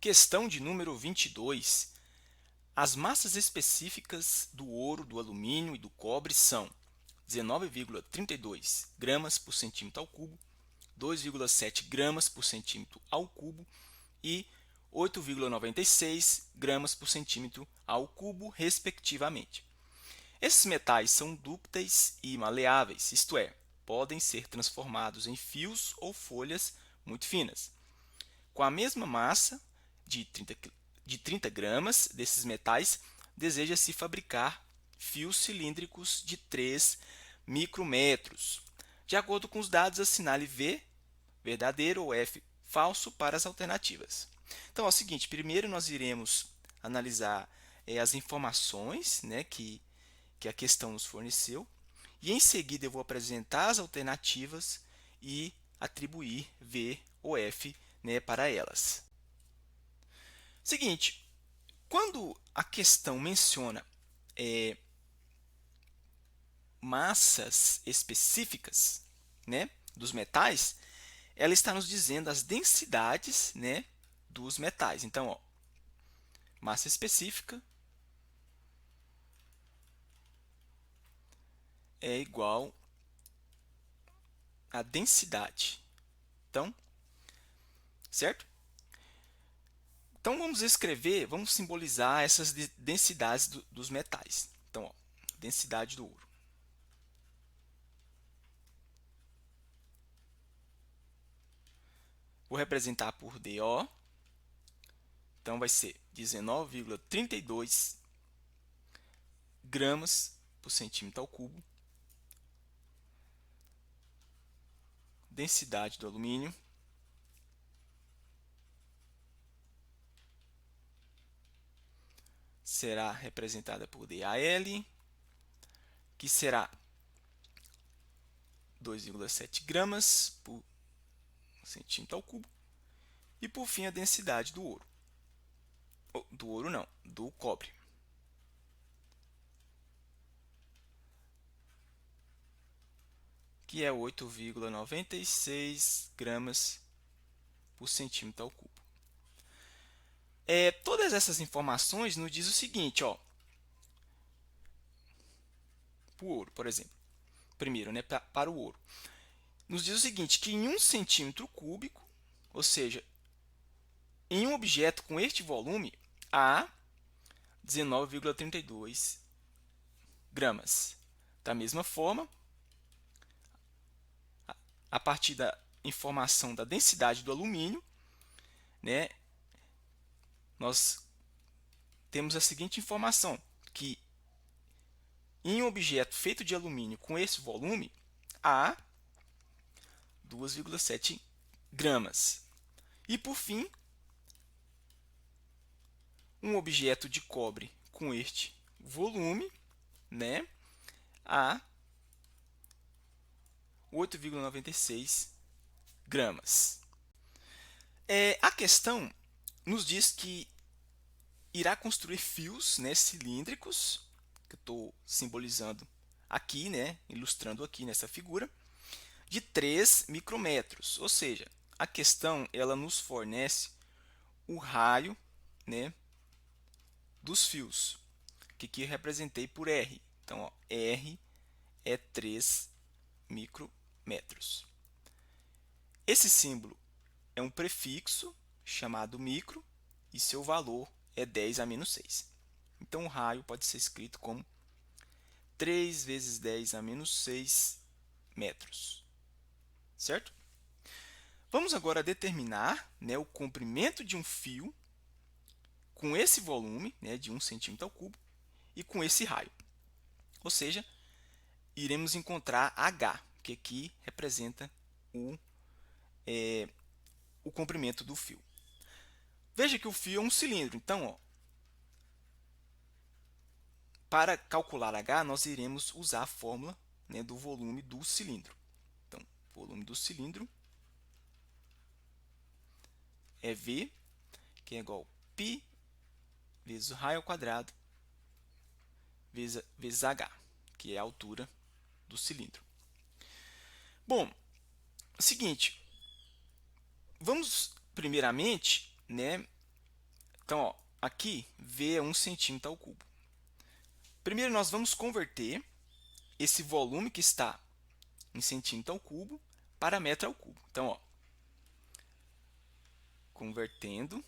Questão de número 22. As massas específicas do ouro, do alumínio e do cobre são 19,32 gramas por centímetro ao cubo, 2,7 gramas por centímetro ao cubo e 8,96 gramas por centímetro ao cubo, respectivamente. Esses metais são dúcteis e maleáveis, isto é, podem ser transformados em fios ou folhas muito finas. Com a mesma massa de 30 gramas desses metais, deseja-se fabricar fios cilíndricos de 3 micrômetros. De acordo com os dados, assinale V verdadeiro ou F falso para as alternativas. Então, é o seguinte, primeiro nós iremos analisar as informações, né, que a questão nos forneceu, e em seguida eu vou apresentar as alternativas e atribuir V ou F, né, para elas. Seguinte, quando a questão menciona massas específicas, né, dos metais, ela está nos dizendo as densidades, né, dos metais. Então, ó, massa específica é igual a densidade. Então, certo? Então, vamos escrever, vamos simbolizar essas densidades dos metais. Então, ó, densidade do ouro. Vou representar por DO. Então, vai ser 19,32 gramas por centímetro ao cubo. Densidade do alumínio. Será representada por DAL, que será 2,7 gramas por centímetro ao cubo. E por fim, a densidade do ouro. Do ouro não, do cobre. Que é 8,96 gramas por centímetro ao cubo. Todas essas informações nos diz o seguinte, ó, para o ouro, por exemplo. Primeiro, né, para o ouro. Nos diz o seguinte, que em 1 centímetro cúbico, ou seja, em um objeto com este volume, há 19,32 gramas. Da mesma forma, a partir da informação da densidade do alumínio, né, nós temos a seguinte informação, que em um objeto feito de alumínio com esse volume, há 2,7 gramas. E, por fim, um objeto de cobre com este volume, né, há 8,96 gramas. A questão nos diz que irá construir fios, né, cilíndricos, que eu estou simbolizando aqui, né, ilustrando aqui nessa figura, de 3 micrômetros. Ou seja, a questão ela nos fornece o raio, né, dos fios, que aqui eu representei por R. Então, ó, R é 3 micrômetros. Esse símbolo é um prefixo chamado micro e seu valor é 10 a menos 6. Então, o raio pode ser escrito como 3 vezes 10 a menos 6 metros. Certo? Vamos agora determinar, né, o comprimento de um fio com esse volume, né, de 1 centímetro ao cubo e com esse raio. Ou seja, iremos encontrar H, que aqui representa o comprimento do fio. Veja que o fio é um cilindro, então, ó, para calcular H, nós iremos usar a fórmula, né, do volume do cilindro. Então, volume do cilindro é V, que é igual a π vezes o raio ao quadrado vezes H, que é a altura do cilindro. Bom, seguinte, vamos primeiramente, né, Então, ó, aqui V é 1 centímetro ao cubo. Primeiro, nós vamos converter esse volume que está em centímetro ao cubo para metro ao cubo. Então, ó, convertendo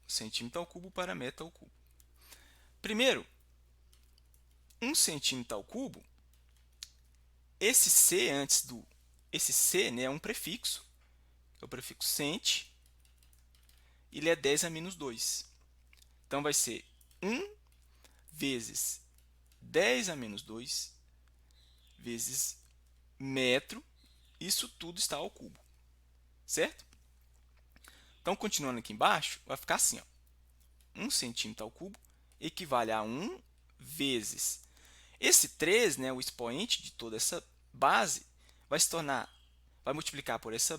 centímetro ao cubo para metro ao cubo. Primeiro, 1 centímetro ao cubo, esse C antes do... Esse C, né, é um prefixo, é o prefixo cent, ele é 10 a menos 2. Então, vai ser 1 vezes 10 a menos 2 vezes metro, isso tudo está ao cubo, certo? Então, continuando aqui embaixo, vai ficar assim, ó, 1 centímetro ao cubo equivale a 1 vezes... Esse 3, né, o expoente de toda essa base, vai se tornar, vai multiplicar por esse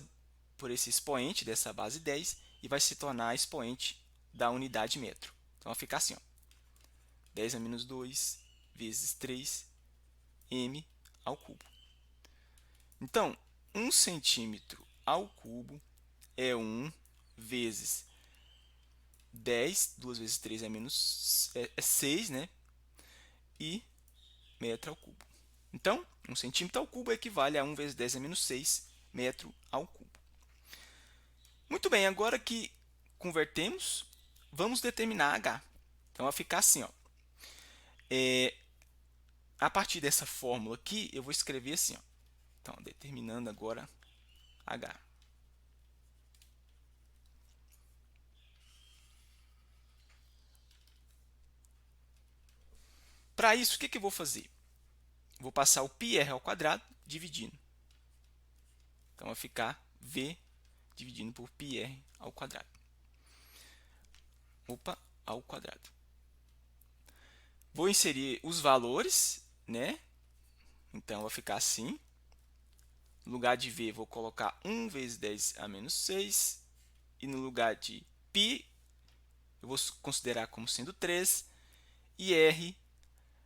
expoente dessa base 10 e vai se tornar expoente da unidade metro. Então, vai ficar assim, ó, 10 a menos 2 vezes 3 m ao cubo. Então, 1 centímetro ao cubo é 1 vezes 10, 2 vezes 3 é, é 6, né? E metro ao cubo. Então, 1 centímetro ao cubo equivale a 1 vezes 10 a menos 6 metro ao cubo. Muito bem, agora que convertemos, vamos determinar H. Então, vai ficar assim, ó. A partir dessa fórmula aqui, eu vou escrever assim, ó. Então, determinando agora H. Para isso, o que eu vou fazer? Vou passar o πr ao quadrado dividindo. Então, vai ficar V dividindo por πr ao quadrado. Ao quadrado. Vou inserir os valores, né? Então, vai ficar assim. No lugar de V, vou colocar 1 vezes 10 a menos 6. E no lugar de π, eu vou considerar como sendo 3. E R,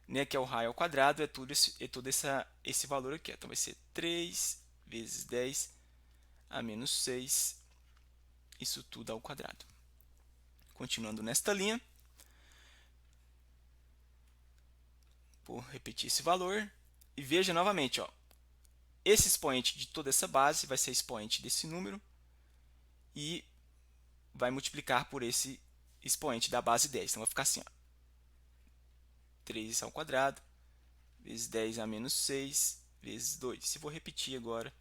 né, que é o raio ao quadrado, é todo esse valor aqui. Então, vai ser 3 vezes 10 a menos 6. Isso tudo ao quadrado. Continuando nesta linha. Vou repetir esse valor. E veja novamente, ó, esse expoente de toda essa base vai ser expoente desse número. E vai multiplicar por esse expoente da base 10. Então, vai ficar assim, ó, 3 ao quadrado vezes 10 a menos 6 vezes 2. Se vou repetir agora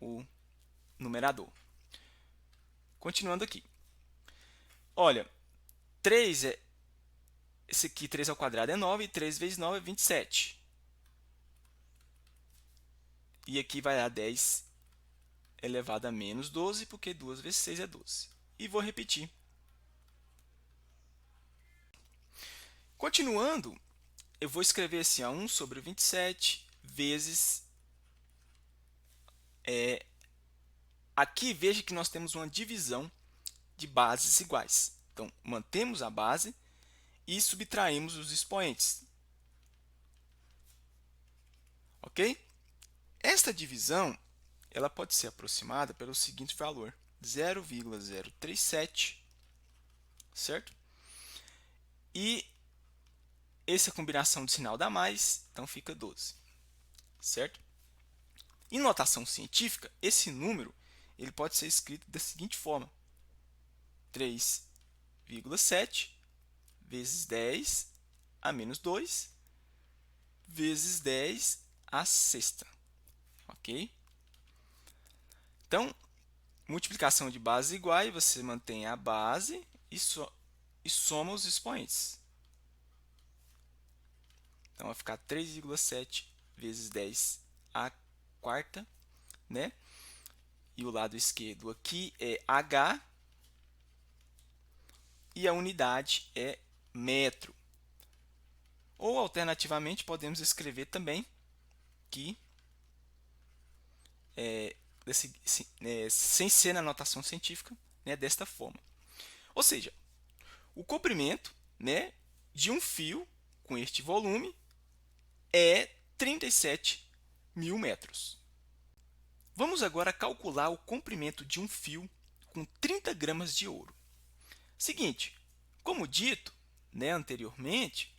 o numerador. Continuando aqui. Olha, 3 é... Esse aqui, 3 ao quadrado é 9, e 3 vezes 9 é 27. E aqui vai dar 10 elevado a menos 12, porque 2 vezes 6 é 12. E vou repetir. Continuando, eu vou escrever assim, ó, 1 sobre 27 vezes... aqui, veja que nós temos uma divisão de bases iguais. Então, mantemos a base e subtraímos os expoentes. Ok? Esta divisão ela pode ser aproximada pelo seguinte valor, 0,037, certo? E essa combinação de sinal dá mais, então fica 12, certo? Em notação científica, esse número ele pode ser escrito da seguinte forma, 3,7 vezes 10 a menos 2 vezes 10 a sexta, ok? Então, multiplicação de bases iguais, você mantém a base e soma os expoentes. Então, vai ficar 3,7 vezes 10 a quarta, né? E o lado esquerdo aqui é H e a unidade é metro. Ou, alternativamente, podemos escrever também que, sem ser na notação científica, né, desta forma. Ou seja, o comprimento, né, de um fio com este volume é 37 mil metros. Vamos agora calcular o comprimento de um fio com 30 gramas de ouro. Seguinte, como dito, né, anteriormente,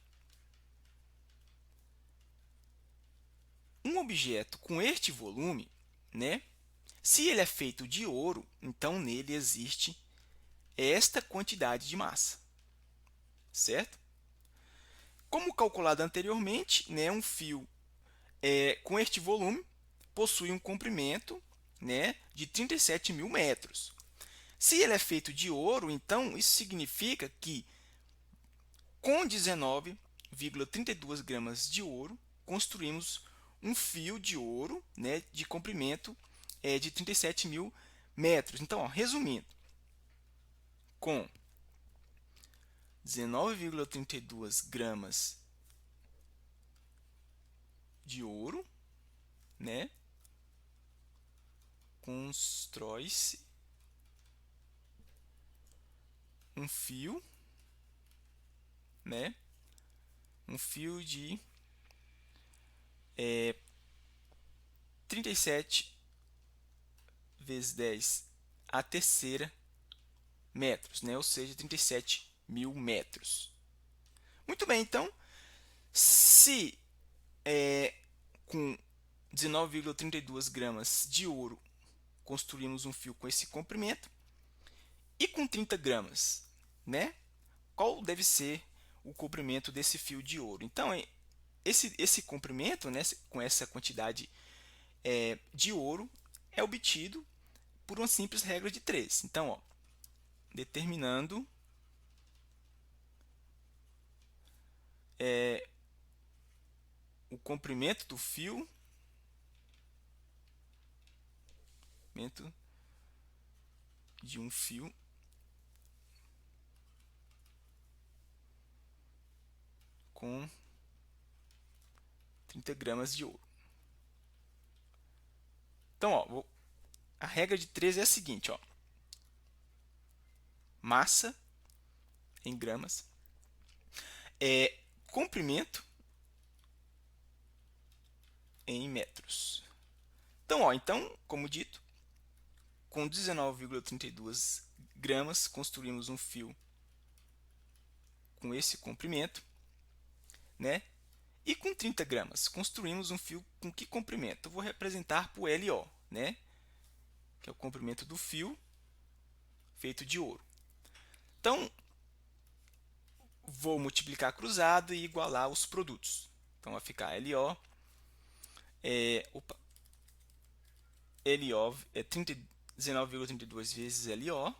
um objeto com este volume, né, se ele é feito de ouro, então nele existe esta quantidade de massa, certo? Como calculado anteriormente, né, um fio com este volume possui um comprimento, né, de 37.000 metros. Se ele é feito de ouro, então isso significa que com 19,32 gramas de ouro, construímos um fio de ouro, né, de comprimento de 37.000 metros. Então, ó, resumindo, com 19,32 gramas de ouro, né, constrói-se um fio, né, um fio de 37 vezes 10 a terceira metros, né, ou seja, 37.000 metros. Muito bem, então, se com 19,32 gramas de ouro construímos um fio com esse comprimento, e com 30 gramas, né? Qual deve ser o comprimento desse fio de ouro? Então, esse comprimento, né, com essa quantidade de ouro, é obtido por uma simples regra de 3. Então, ó, determinando o comprimento do fio, de um fio com 30 gramas de ouro. Então, ó, a regra de 3 é a seguinte, ó. Massa em gramas é comprimento em metros. Então, ó, como dito, com 19,32 gramas construímos um fio com esse comprimento, né? E com 30 gramas construímos um fio com que comprimento? Eu vou representar por LO, né? Que é o comprimento do fio feito de ouro. Então, vou multiplicar cruzado e igualar os produtos. Então, vai ficar LO, LO é 19,32 vezes LO.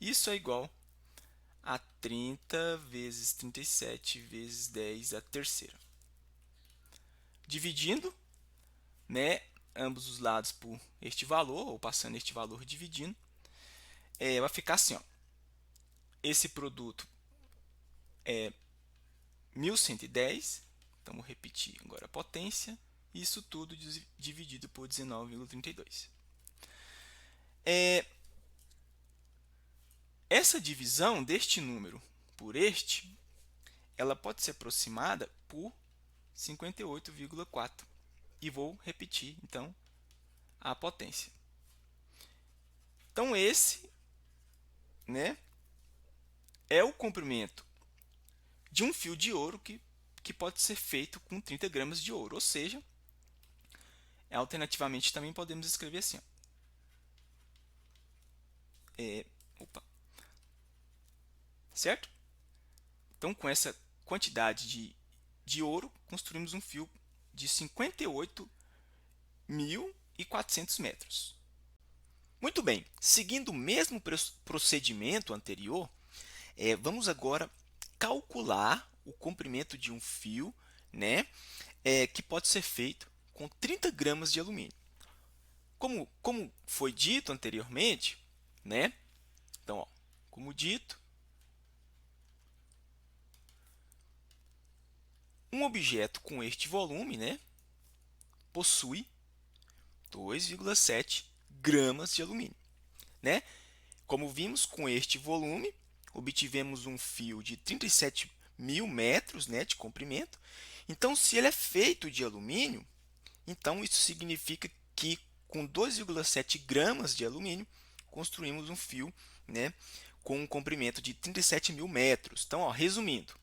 Isso é igual a 30 vezes 37 vezes 10 a terceira. Dividindo, né, ambos os lados por este valor, ou passando este valor dividindo, vai ficar assim, ó. Esse produto é 1110, então vou repetir agora a potência, isso tudo dividido por 19,32. Essa divisão deste número por este, ela pode ser aproximada por 58,4. E vou repetir, então, a potência. Então, esse, né, é o comprimento de um fio de ouro que pode ser feito com 30 gramas de ouro. Ou seja, alternativamente também podemos escrever assim. Certo? Então, com essa quantidade de ouro, construímos um fio de 58.400 metros. Muito bem, seguindo o mesmo procedimento anterior, vamos agora calcular o comprimento de um fio, né, que pode ser feito com 30 gramas de alumínio. Como foi dito anteriormente, né? Então, ó, como dito, um objeto com este volume, né, possui 2,7 gramas de alumínio, né? Como vimos, com este volume, obtivemos um fio de 37.000 metros, né, de comprimento. Então, se ele é feito de alumínio, Então, isso significa que com 2,7 gramas de alumínio, construímos um fio, né, com um comprimento de 37.000 metros. Então, ó, resumindo,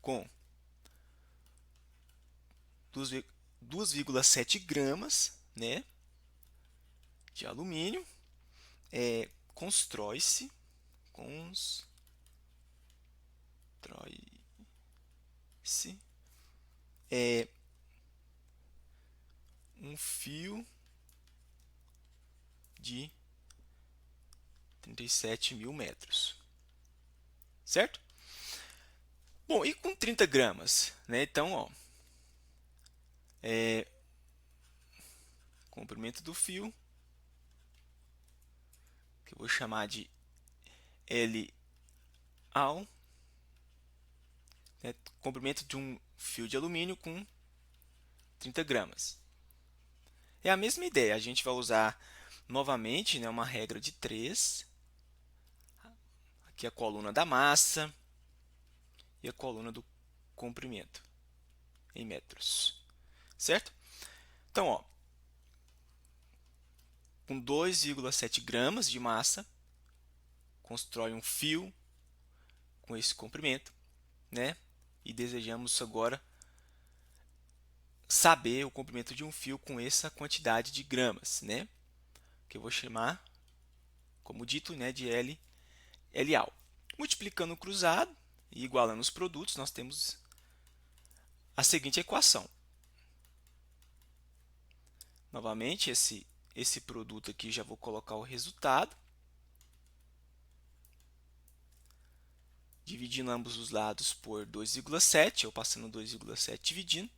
com 2,7 gramas, né, de alumínio, constrói-se um fio de 37.000 metros, certo? Bom, e com 30 gramas, né? Então, ó, comprimento do fio, que eu vou chamar de L ao, né? Comprimento de um fio de alumínio com 30 gramas. É a mesma ideia, a gente vai usar novamente, né, uma regra de 3, aqui a coluna da massa e a coluna do comprimento em metros, certo? Então, ó, com 2,7 gramas de massa, constrói um fio com esse comprimento, né? E desejamos agora saber o comprimento de um fio com essa quantidade de gramas, né? Que eu vou chamar, como dito, né, de LAO. Multiplicando o cruzado e igualando os produtos, nós temos a seguinte equação. Novamente, esse produto aqui, já vou colocar o resultado. Dividindo ambos os lados por 2,7, eu passando 2,7 dividindo,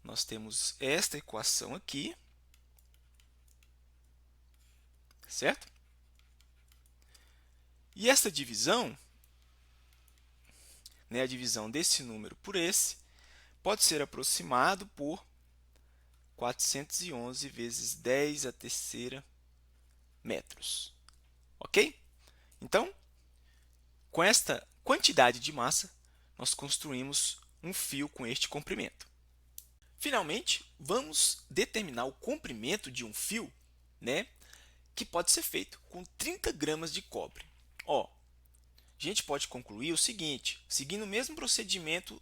nós temos esta equação aqui, certo? E essa divisão, né, a divisão desse número por esse, pode ser aproximado por 411 vezes 10 a terceira metros, ok? Então, com esta quantidade de massa, nós construímos um fio com este comprimento. Finalmente, vamos determinar o comprimento de um fio, né, que pode ser feito com 30 gramas de cobre. Ó, a gente pode concluir o seguinte, seguindo o mesmo procedimento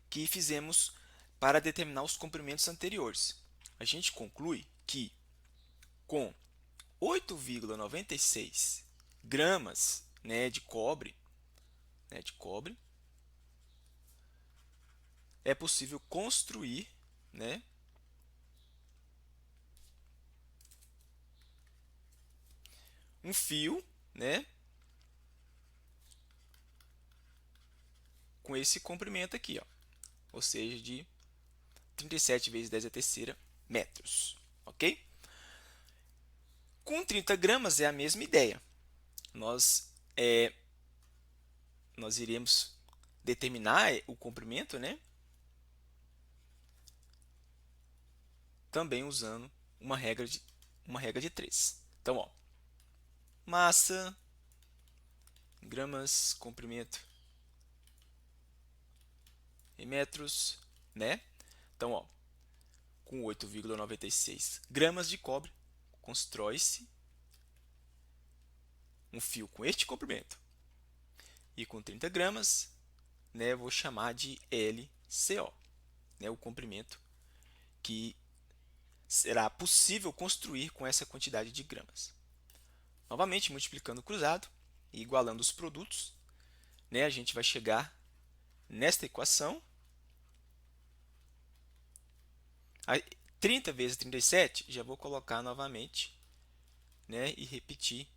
que fizemos para determinar os comprimentos anteriores. A gente conclui que com 8,96 gramas, né, de cobre, é possível construir, né, um fio, né, com esse comprimento aqui, ó, ou seja, de 37 vezes 10 a terceira metros, ok? Com 30 gramas é a mesma ideia. Nós iremos determinar o comprimento, né, também usando uma regra de 3. Então, ó, massa, gramas, comprimento em metros, né? Então, ó, com 8,96 gramas de cobre, constrói-se um fio com este comprimento. E com 30 gramas, né, vou chamar de LCO, né, o comprimento que será possível construir com essa quantidade de gramas. Novamente, multiplicando o cruzado e igualando os produtos, né, a gente vai chegar nesta equação. 30 vezes 37, já vou colocar novamente, né, e repetir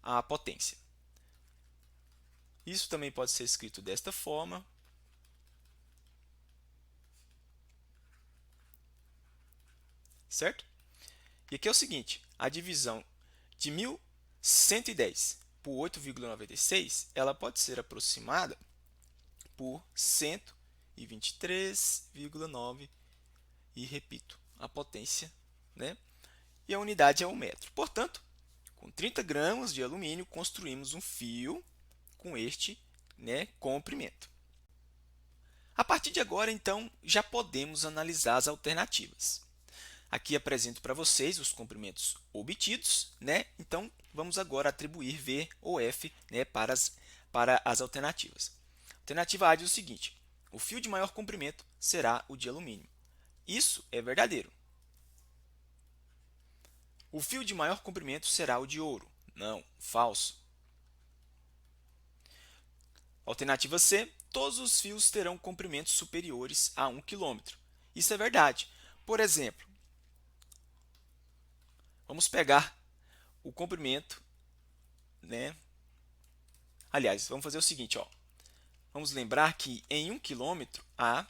a potência. Isso também pode ser escrito desta forma. Certo? E aqui é o seguinte, a divisão de 1.110 por 8,96, ela pode ser aproximada por 123,9 e repito, a potência, né? E a unidade é o metro. Portanto, com 30 gramas de alumínio, construímos um fio com este, né, comprimento. A partir de agora, então, já podemos analisar as alternativas. Aqui apresento para vocês os comprimentos obtidos, né? Então, vamos agora atribuir V ou F, né, para as alternativas. Alternativa A diz o seguinte: o fio de maior comprimento será o de alumínio. Isso é verdadeiro. O fio de maior comprimento será o de ouro. Não, falso. Alternativa C, todos os fios terão comprimentos superiores a 1 km. Isso é verdade. Por exemplo, vamos pegar o comprimento, né? Aliás, vamos fazer o seguinte, ó. Vamos lembrar que em 1 km há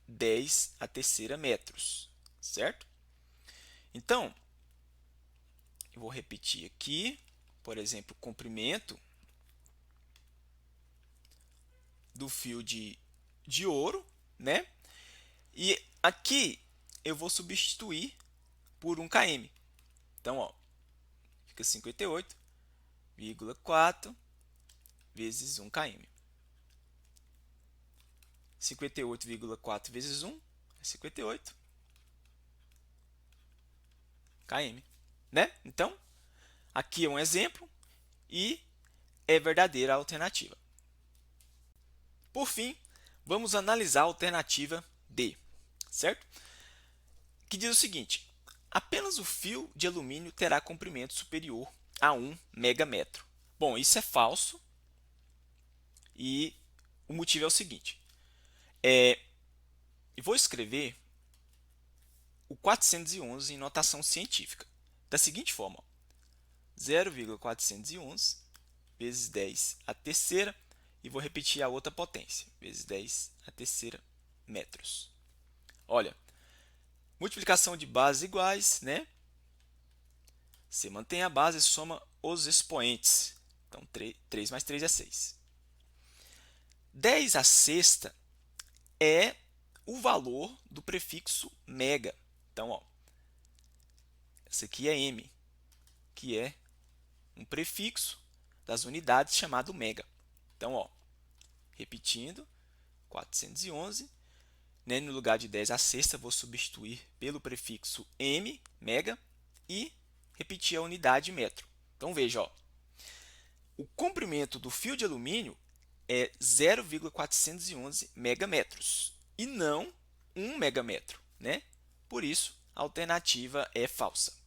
10 a terceira metros, certo? Então, eu vou repetir aqui, por exemplo, o comprimento do fio de ouro, né? E aqui eu vou substituir por 1 km. Então, ó, fica 58,4 vezes 1 km. 58,4 vezes 1 é 58 km, né? Então, aqui é um exemplo e é verdadeira a alternativa. Por fim, vamos analisar a alternativa D, certo? Que diz o seguinte: apenas o fio de alumínio terá comprimento superior a 1 megametro. Bom, isso é falso e o motivo é o seguinte: eu vou escrever o 411 em notação científica da seguinte forma: 0,411 vezes 10 a terceira, e vou repetir a outra potência, vezes 10 a terceira metros. Olha, multiplicação de bases iguais, né? Você mantém a base e soma os expoentes. Então, 3 mais 3 é 6. 10 a sexta é o valor do prefixo mega. Então, ó, essa aqui é M, que é um prefixo das unidades chamado mega. Então, ó, repetindo, 411, né, no lugar de 10 a sexta, vou substituir pelo prefixo M, mega, e repetir a unidade metro. Então, veja, ó, o comprimento do fio de alumínio é 0,411 megametros e não 1 megametro, né? Por isso, a alternativa é falsa.